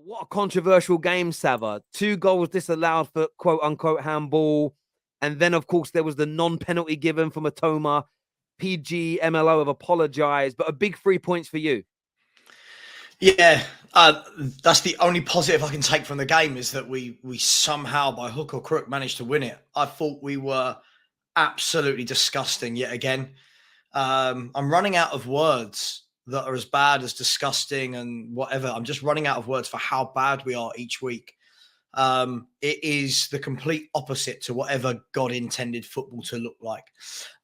What a controversial game, Sava. 2 goals disallowed for quote-unquote handball. And then, of course, there was the non-penalty given for Matoma. PG, MLO have apologized, but a big 3 points for you. Yeah, that's the only positive I can take from the game, is that we somehow, by hook or crook, managed to win it. I thought we were absolutely disgusting yet again. I'm running out of words that are as bad as disgusting and whatever. I'm just running out of words for how bad we are each week. It is the complete opposite to whatever God intended football to look like.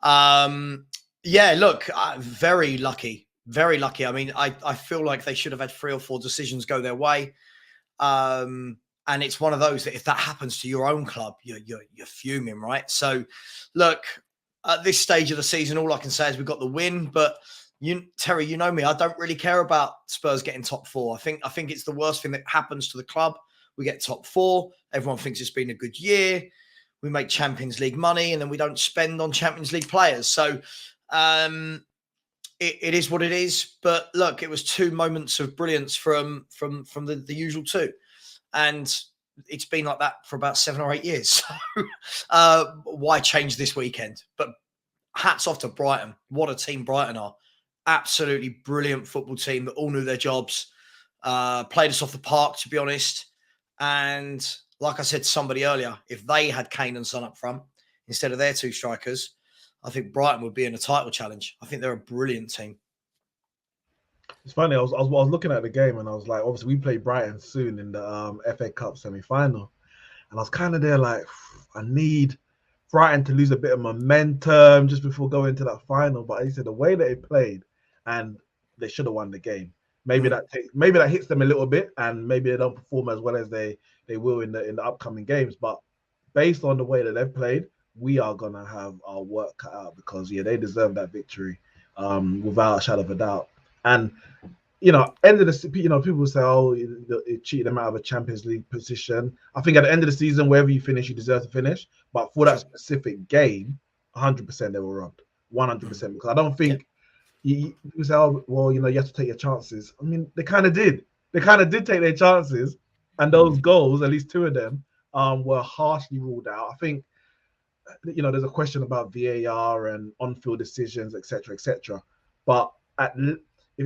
Yeah, look, very lucky. Very lucky. I mean, I feel like they should have had 3 or 4 decisions go their way. And it's one of those that if that happens to your own club, you're fuming, right? So, look, at this stage of the season, all I can say is we got the win. But Terry, you know me, I don't really care about Spurs getting top 4. I think it's the worst thing that happens to the club. We get top 4. Everyone thinks it's been a good year. We make Champions League money, and then we don't spend on Champions League players. So it is what it is. But look, it was 2 moments of brilliance from the usual 2. And it's been like that for about 7 or 8 years. So why change this weekend? But hats off to Brighton. What a team Brighton are. Absolutely brilliant football team that all knew their jobs. Played us off the park, to be honest. And like I said to somebody earlier, if they had Kane and Son up front instead of their 2 strikers, I think Brighton would be in a title challenge. I think they're a brilliant team. It's funny. I was looking at the game and I was like, obviously we play Brighton soon in the FA Cup semi-final, and I was kind of there like, I need Brighton to lose a bit of momentum just before going to that final. But he said the way that they played, and they should have won the game. Maybe that hits them a little bit, and maybe they don't perform as well as they will in the upcoming games. But based on the way that they've played, we are gonna have our work cut out, because they deserve that victory without a shadow of a doubt. And end of the people say, oh, it cheated them out of a Champions League position. I think at the end of the season, wherever you finish, you deserve to finish. But for that specific game, 100% they were robbed, 100%. Because I don't think you say, oh, well, you have to take your chances. I mean, they kind of did. They kind of did take their chances, and those goals, at least 2 of them, were harshly ruled out. I think, there's a question about VAR and on-field decisions, etc., etc. But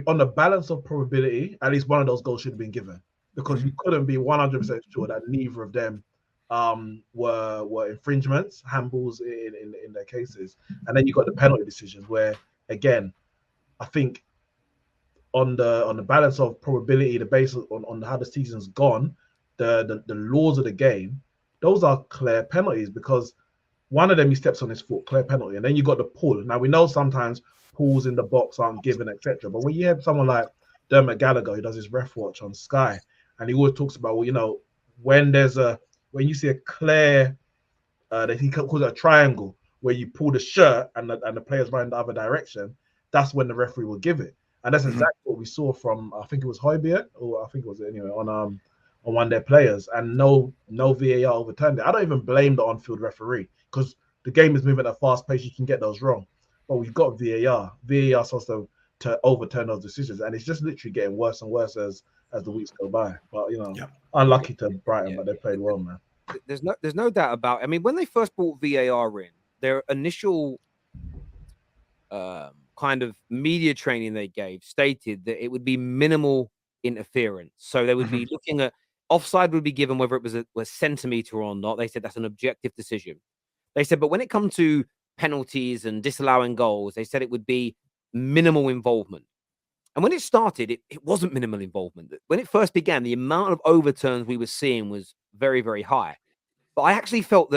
on the balance of probability, at least one of those goals should have been given, because you couldn't be 100% sure that neither of them were infringements, handballs in their cases. And then you got the penalty decisions where, again, I think on the balance of probability, the basis on how the season's gone, the laws of the game, those are clear penalties, because one of them he steps on his foot, clear penalty, and then you got the pull. Now we know sometimes pulls in the box aren't given, etc. But when you have someone like Dermot Gallagher who does his ref watch on Sky, and he always talks about, well, when you see a clear, that he calls it a triangle, where you pull the shirt and the players run in the other direction, that's when the referee will give it. And that's exactly what we saw from, I think it was Højbjerg, or I think it was anyway, on one of their players, and no VAR overturned it. I don't even blame the on-field referee, because the game is moving at a fast pace. You can get those wrong. But we've got VAR. VAR is supposed to overturn those decisions, and it's just literally getting worse and worse as the weeks go by. But unlucky to Brighton, but they played well, man. There's no doubt about it. I mean, when they first brought VAR in, their initial kind of media training they gave stated that it would be minimal interference. So they would be looking at offside would be given whether it was a centimeter or not. They said that's an objective decision. They said, but when it comes to penalties and disallowing goals, they said it would be minimal involvement. And when it started, it wasn't minimal involvement. When it first began, the amount of overturns we were seeing was very, very high. But I actually felt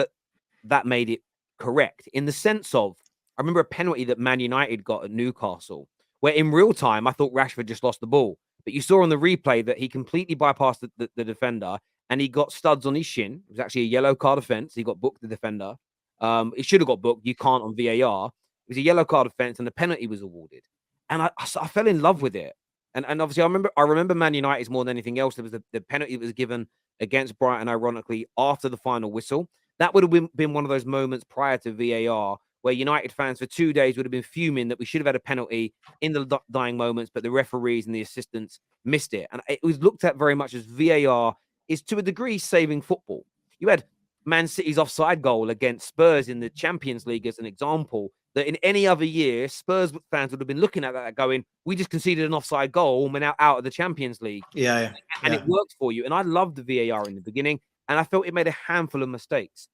that made it correct, in the sense of, I remember a penalty that Man United got at Newcastle, where in real time, I thought Rashford just lost the ball. But you saw on the replay that he completely bypassed the defender, and he got studs on his shin. It was actually a yellow card offence. He got booked, the defender. It should have got booked. You can't on VAR. It was a yellow card offence, and the penalty was awarded. And I fell in love with it. And obviously, I remember Man United more than anything else. There was the penalty that was given against Brighton, ironically, after the final whistle. That would have been one of those moments prior to VAR where United fans for 2 days would have been fuming that we should have had a penalty in the dying moments, but the referees and the assistants missed it. And it was looked at very much as VAR is to a degree saving football. You had Man City's offside goal against Spurs in the Champions League as an example, that in any other year, Spurs fans would have been looking at that going, we just conceded an offside goal and we're now out of the Champions League. And it worked for you. And I loved the VAR in the beginning, and I felt it made a handful of mistakes.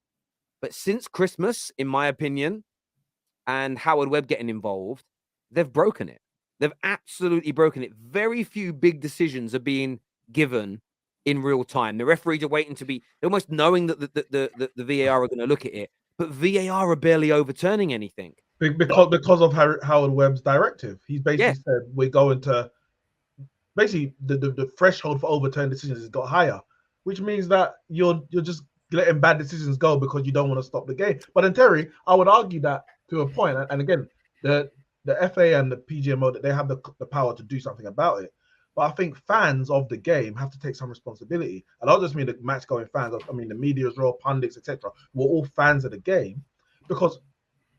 But since Christmas, in my opinion, and Howard Webb getting involved, they've broken it. They've absolutely broken it. Very few big decisions are being given in real time. The referees are waiting to be almost knowing that the VAR are going to look at it, but VAR are barely overturning anything. Because of Howard Webb's directive. He's basically said we're going to basically the threshold for overturning decisions has got higher, which means that you're just letting bad decisions go because you don't want to stop the game. But then Terry, I would argue that to a point, and again, the FA and the PGMO, that they have the power to do something about it. But I think fans of the game have to take some responsibility. And I don't just mean the match-going fans. I mean the media as well, pundits, etc. We're all fans of the game because,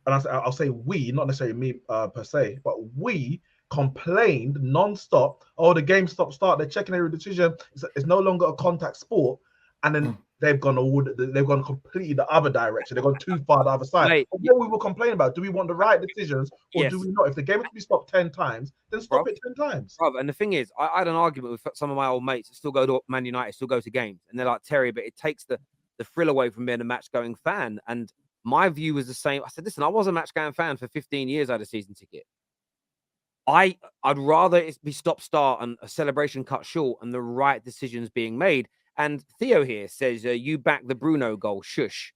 and I'll say we, not necessarily me per se, but we complained non-stop. Oh, the game start. They're checking every decision. It's no longer a contact sport, and then they've gone completely the other direction. They've gone too far the other side. Mate, what we were complaining about, do we want the right decisions or do we not? If the game has to be stopped 10 times, then stop it 10 times. And the thing is, I had an argument with some of my old mates that still go to Man United, still go to games, and they're like, Terry, but it takes the thrill away from being a match-going fan. And my view was the same. I said, listen, I was a match-going fan for 15 years. I had a season ticket. I'd rather it be stop-start and a celebration cut short and the right decisions being made. And Theo here says, you back the Bruno goal. Shush.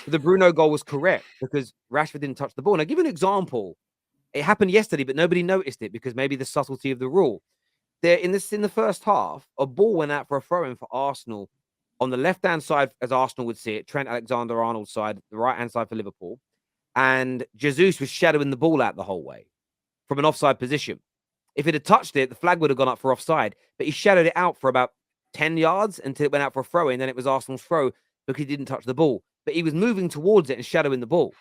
The Bruno goal was correct because Rashford didn't touch the ball. And I'll give you an example. It happened yesterday, but nobody noticed it because maybe the subtlety of the rule. In the first half, a ball went out for a throw-in for Arsenal on the left-hand side, as Arsenal would see it, Trent Alexander-Arnold's side, the right-hand side for Liverpool. And Jesus was shadowing the ball out the whole way from an offside position. If it had touched it, the flag would have gone up for offside. But he shadowed it out for about 10 yards until it went out for a throw-in. Then it was Arsenal's throw because he didn't touch the ball. But he was moving towards it and shadowing the ball.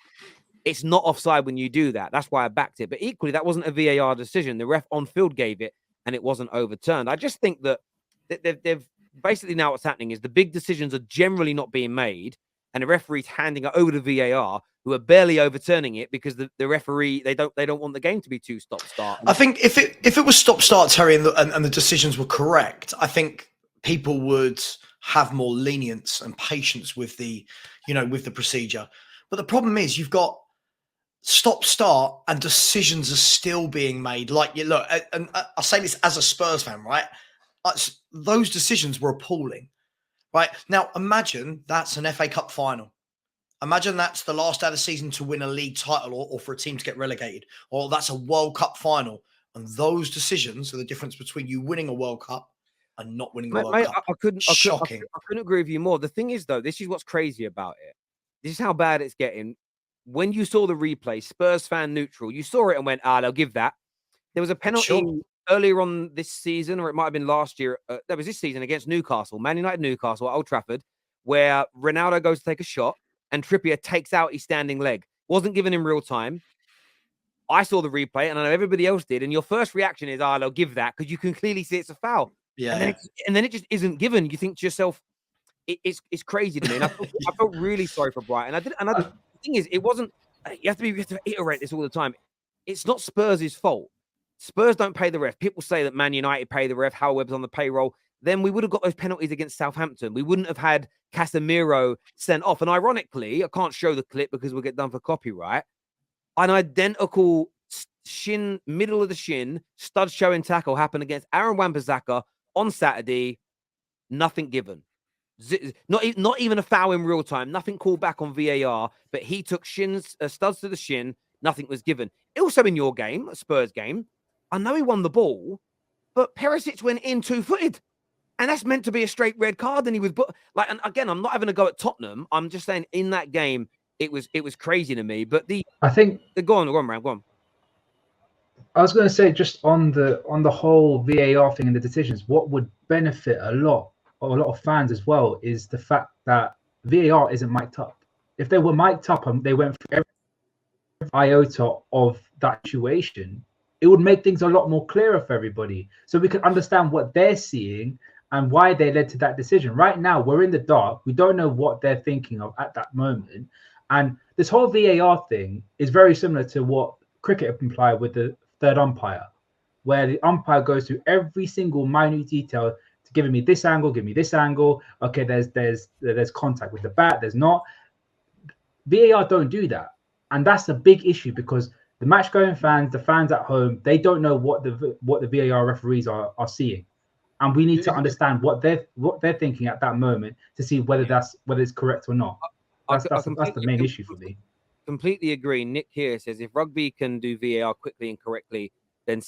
It's not offside when you do that. That's why I backed it. But equally, that wasn't a VAR decision. The ref on field gave it, and it wasn't overturned. I just think that they've basically now what's happening is the big decisions are generally not being made, and the referee's handing it over to VAR, who are barely overturning it because the referee they don't want the game to be too stop-start. I think if it was stop-start, Terry, and the decisions were correct, I think people would have more lenience and patience with the procedure. But the problem is you've got stop-start and decisions are still being made. Like, you look, and I say this as a Spurs fan, right? Those decisions were appalling, right? Now, imagine that's an FA Cup final. Imagine that's the last day of the season to win a league title or for a team to get relegated, or that's a World Cup final. And those decisions are the difference between you winning a World Cup and not winning a World Cup. I couldn't agree with you more. The thing is, though, this is what's crazy about it. This is how bad it's getting. When you saw the replay, Spurs fan neutral, you saw it and went, they'll give that. There was a penalty earlier on this season, or it might have been last year. That was this season against Newcastle, Man United Newcastle at Old Trafford, where Ronaldo goes to take a shot and Trippier takes out his standing leg. Wasn't given in real time. I saw the replay, and I know everybody else did. And your first reaction is, they'll give that because you can clearly see it's a foul. Yeah. And then it just isn't given. You think to yourself, it's crazy to me. And I felt really sorry for Brighton. The thing is, it wasn't. You have to iterate this all the time. It's not Spurs' fault. Spurs don't pay the ref. People say that Man United pay the ref. Howard Webb's on the payroll. Then we would have got those penalties against Southampton. We wouldn't have had Casemiro sent off. And ironically, I can't show the clip because we'll get done for copyright. An identical shin, middle of the shin, stud showing tackle happened against Aaron Wan-Bissaka on Saturday. Nothing given. Not even a foul in real time. Nothing called back on VAR. But he took studs to the shin. Nothing was given. Also in your game, a Spurs game, I know he won the ball, but Perisic went in 2-footed. And that's meant to be a straight red card. And he was, and again, I'm not having a go at Tottenham. I'm just saying in that game, it was crazy to me. But I think go on, Ram, go on. I was going to say just on the whole VAR thing and the decisions, what would benefit a lot of fans as well is the fact that VAR isn't mic'd up. If they were mic'd up and they went through iota of that situation, it would make things a lot more clearer for everybody, so we can understand what they're seeing and why they led to that decision. Right now, we're in the dark. We don't know what they're thinking of at that moment. And this whole VAR thing is very similar to what cricket implied with the third umpire, where the umpire goes through every single minute detail to giving me this angle, give me this angle. Okay, there's contact with the bat, there's not. VAR don't do that. And that's a big issue because the match going fans, the fans at home, they don't know what the VAR referees are seeing. And we need to understand what they're thinking at that moment to see whether it's correct or not. That's the main issue for me. Completely agree. Nick here says if rugby can do VAR quickly and correctly, then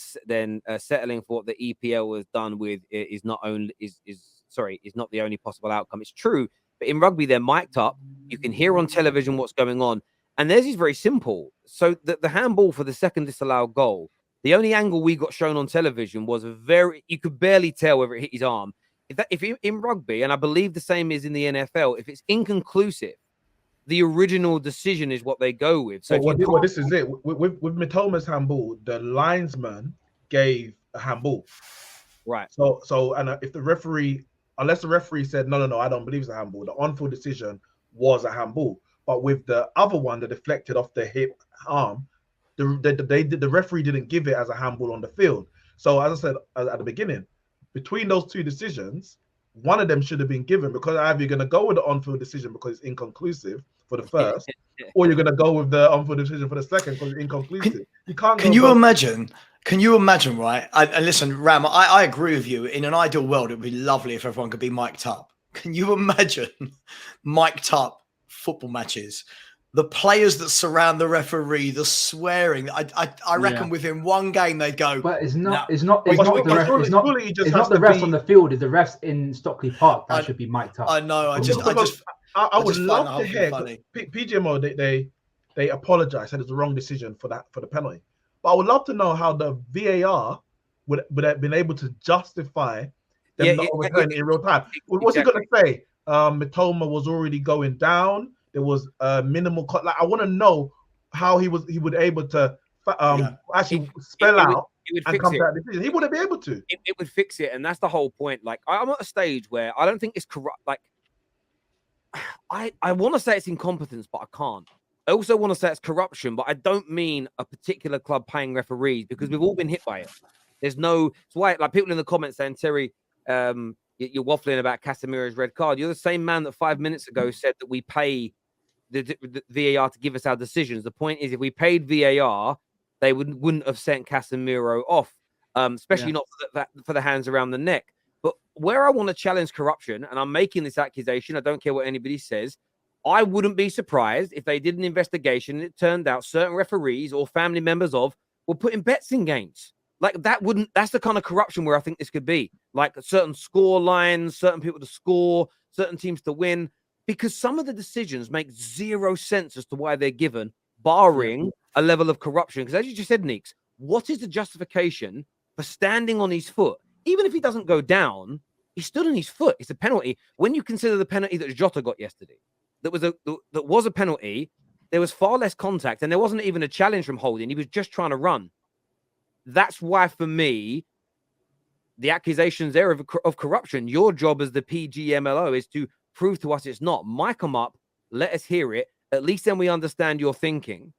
settling for what the EPL has done with is not the only possible outcome. It's true, but in rugby they're mic'd up. You can hear on television what's going on, and theirs is very simple. So the handball for the second disallowed goal, the only angle we got shown on television was you could barely tell whether it hit his arm. If in rugby, and I believe the same is in the NFL, if it's inconclusive, the original decision is what they go with. So this is it. With Mitoma's handball, the linesman gave a handball. Right. So if the referee, unless the referee said, no, I don't believe it's a handball, the on-field decision was a handball. But with the other one that deflected off the hip arm, the referee didn't give it as a handball on the field. So as I said at the beginning, between those two decisions, one of them should have been given, because either you're going to go with the on-field decision because it's inconclusive for the first, or you're going to go with the on-field decision for the second because it's inconclusive. Can you imagine? Can you imagine, right? And listen, Ram, I agree with you. In an ideal world, it would be lovely if everyone could be mic'd up. Can you imagine mic'd up football matches? The players that surround the referee, the swearing. I reckon within one game they'd go. But it's not the refs on the field. It's the refs in Stockley Park that should be mic'd up. I know. I would love to hear PGMO. They apologized, said it's the wrong decision for the penalty. But I would love to know how the VAR would have been able to justify them not overturning in real time. What's he going to say? Mitoma was already going down. There was minimal cut. Like, I want to know how he would able to actually spell out and come to that decision. He wouldn't be able to. It would fix it, and that's the whole point. Like, I'm at a stage where I don't think it's corrupt. Like, I want to say it's incompetence, but I can't. I also want to say it's corruption, but I don't mean a particular club paying referees, because we've all been hit by it. It's why, like, people in the comments saying, Terry, you're waffling about Casemiro's red card. You're the same man that 5 minutes ago said that we pay the VAR to give us our decisions. The point is, if we paid VAR, they wouldn't have sent Casemiro off, especially not for the hands around the neck. But where I want to challenge corruption, and I'm making this accusation, I don't care what anybody says, I wouldn't be surprised if they did an investigation and it turned out certain referees or family members were putting bets in games. Like, that's the kind of corruption where I think this could be. Like, certain score lines, certain people to score, certain teams to win, because some of the decisions make zero sense as to why they're given, barring a level of corruption. Because as you just said, Neeks, what is the justification for standing on his foot? Even if he doesn't go down, he stood on his foot. It's a penalty. When you consider the penalty that Jota got yesterday, that was a penalty, there was far less contact, and there wasn't even a challenge from Holding. He was just trying to run. That's why, for me, the accusations there of corruption, your job as the PGMLO is to prove to us it's not. Mic them up, let us hear it. At least then we understand your thinking,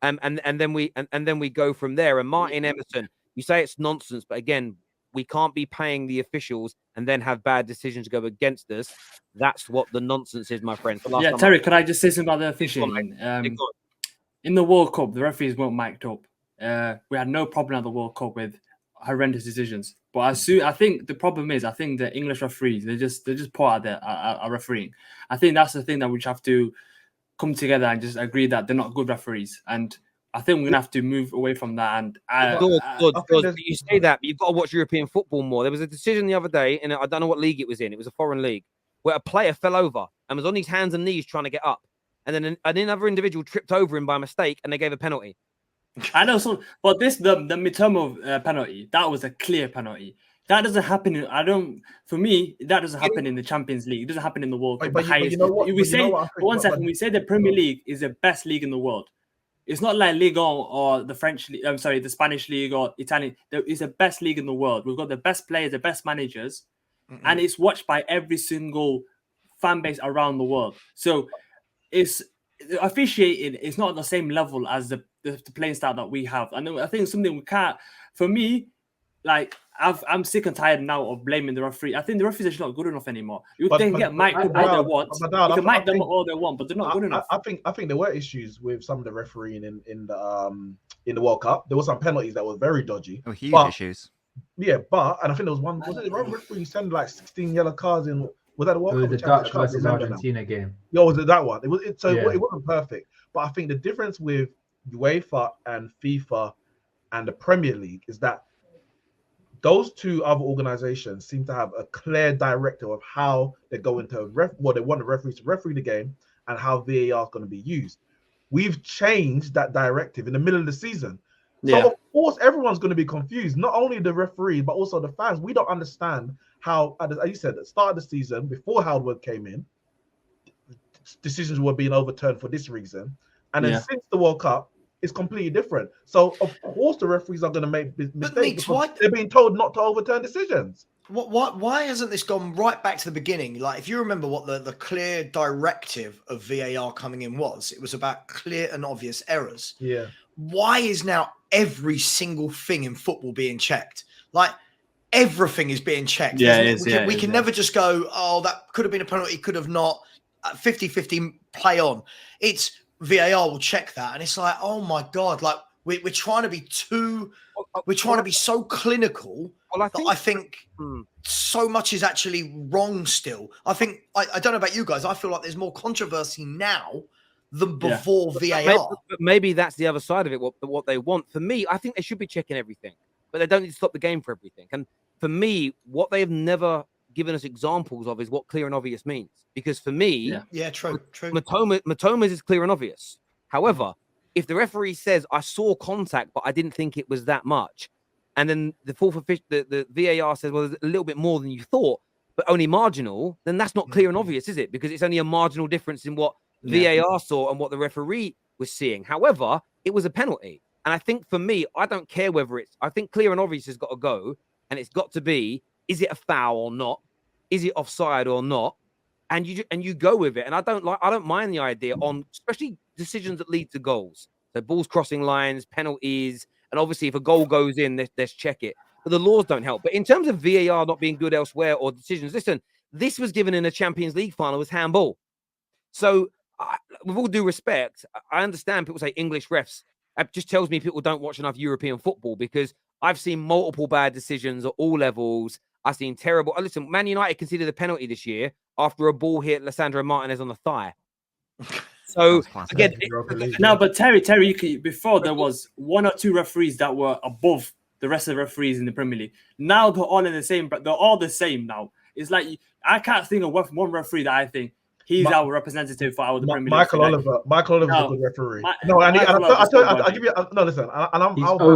and then we go from there. And Martin Emerson, you say it's nonsense, but again, we can't be paying the officials and then have bad decisions go against us. That's what the nonsense is, my friend. Terry, could I just say something about the officiating? In the World Cup, the referees weren't mic'd up. We had no problem at the World Cup with horrendous decisions. But I think the problem is, I think the English referees, they're just poor at refereeing. I think that's the thing that we just have to come together and just agree that they're not good referees. And I think we're going to have to move away from that. And you say that, but you've got to watch European football more. There was a decision the other day, and I don't know what league it was in. It was a foreign league, where a player fell over and was on his hands and knees trying to get up. And then another individual tripped over him by mistake, and they gave a penalty. I know, but the Mitoma penalty, that was a clear penalty. That doesn't happen. For me, that doesn't happen in the Champions League. It doesn't happen in the World Cup. We say the Premier League is the best league in the world. It's not like Ligue 1 or the French league. I'm sorry, the Spanish league or Italian. It's the best league in the world. We've got the best players, the best managers, and it's watched by every single fan base around the world. So it's officiating is not at the same level as the playing style that we have. And I think something we can't. For me, like I'm sick and tired now of blaming the referee. I think the referees are just not good enough anymore. You can get mic'd up all they want. You can mic them up all they want, but they're not good enough. I think there were issues with some of the refereeing in the World Cup. There were some penalties that were very dodgy. Oh, huge issues. Yeah, and I think there was one. Was it the referee sent like 16 yellow cards in? Was that the World Cup? It was the Dutch versus Argentina game. Yeah, was it that one? It wasn't perfect. But I think the difference with UEFA and FIFA and the Premier League is that those two other organizations seem to have a clear directive of how they're going to they want the referees to referee the game and how VAR is going to be used. We've changed that directive in the middle of the season. So of course everyone's going to be confused, not only the referee, but also the fans. We don't understand how, as you said, at the start of the season, before Howard came in, decisions were being overturned for this reason. And then since the World Cup, it's completely different. So of course the referees are going to make mistakes. They're being told not to overturn decisions. Why hasn't this gone right back to the beginning? Like, if you remember what the clear directive of VAR coming in was, it was about clear and obvious errors. Yeah. Why is now every single thing in football being checked? Like, everything is being checked. Yeah, we can never just go, oh, that could have been a penalty, could have not. 50-50 play on. It's VAR will check that, and it's like, oh my god, like we're trying to be so clinical. Well, I think so much is actually wrong still. I think I don't know about you guys. I feel like there's more controversy now than before VAR. Maybe that's the other side of it. What they want. For me, I think they should be checking everything, but they don't need to stop the game for everything. And for me, what they have never given us examples of is what clear and obvious means. Because for me, true. Matoma's is clear and obvious. However, if the referee says I saw contact, but I didn't think it was that much, and then the VAR says, well, there's a little bit more than you thought, but only marginal, then that's not clear and obvious, is it? Because it's only a marginal difference in what VAR saw and what the referee was seeing. However, it was a penalty. And I think for me, I don't care whether I think clear and obvious has got to go, and it's got to be, is it a foul or not? Is it offside or not? And you go with it. And I don't mind the idea on especially decisions that lead to goals. So balls crossing lines, penalties, and obviously if a goal goes in, let's check it. But the laws don't help. But in terms of VAR not being good elsewhere or decisions, listen, this was given in a Champions League final as handball. So with all due respect, I understand people say English refs. It just tells me people don't watch enough European football, because I've seen multiple bad decisions at all levels. I've seen terrible. Listen, Man United conceded a penalty this year after a ball hit Lissandro Martinez on the thigh. So again, but Terry, before there was one or two referees that were above the rest of the referees in the Premier League. Now they're all in the same. They're all the same now. It's like I can't think of one referee that I think he's our representative for our Premier League. Michael Oliver is a good referee. I'll give you. No, listen, I'll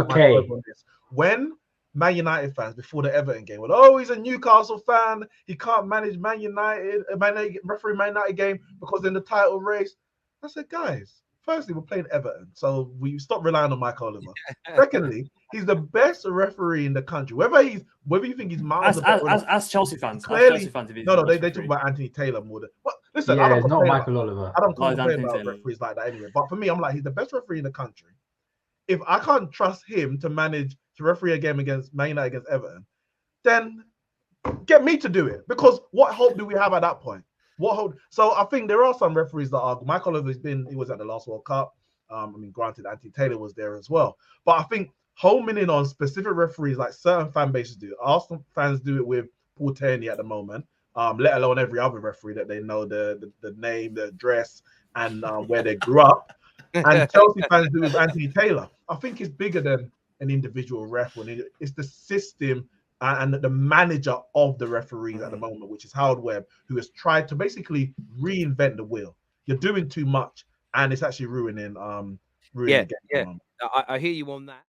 okay. On this. When Man United fans before the Everton game, he's a Newcastle fan, he can't manage Man United, referee Man United game because in the title race. I said, guys, firstly, we're playing Everton, so we stop relying on Mike Oliver. Secondly, he's the best referee in the country. Whether you think he's miles as Chelsea fans, clearly, they talk about Anthony Taylor more than. Well, listen, I don't not Michael Oliver. I don't complain about referees like that anyway. But for me, I'm like, he's the best referee in the country. If I can't trust him to referee a game against Man United against Everton, then get me to do it. Because what hope do we have at that point? So I think there are some referees that are. Mike Oliver's he was at the last World Cup. Granted, Anthony Taylor was there as well. But I think homing in on specific referees like certain fan bases do. Arsenal fans do it with Paul Tierney at the moment, let alone every other referee that they know the name, the address, and where they grew up. And Chelsea fans do it with Anthony Taylor. I think it's bigger than an individual ref. It's the system and the manager of the referees at the moment, which is Howard Webb, who has tried to basically reinvent the wheel. You're doing too much, and it's actually ruining the game. I hear you on that.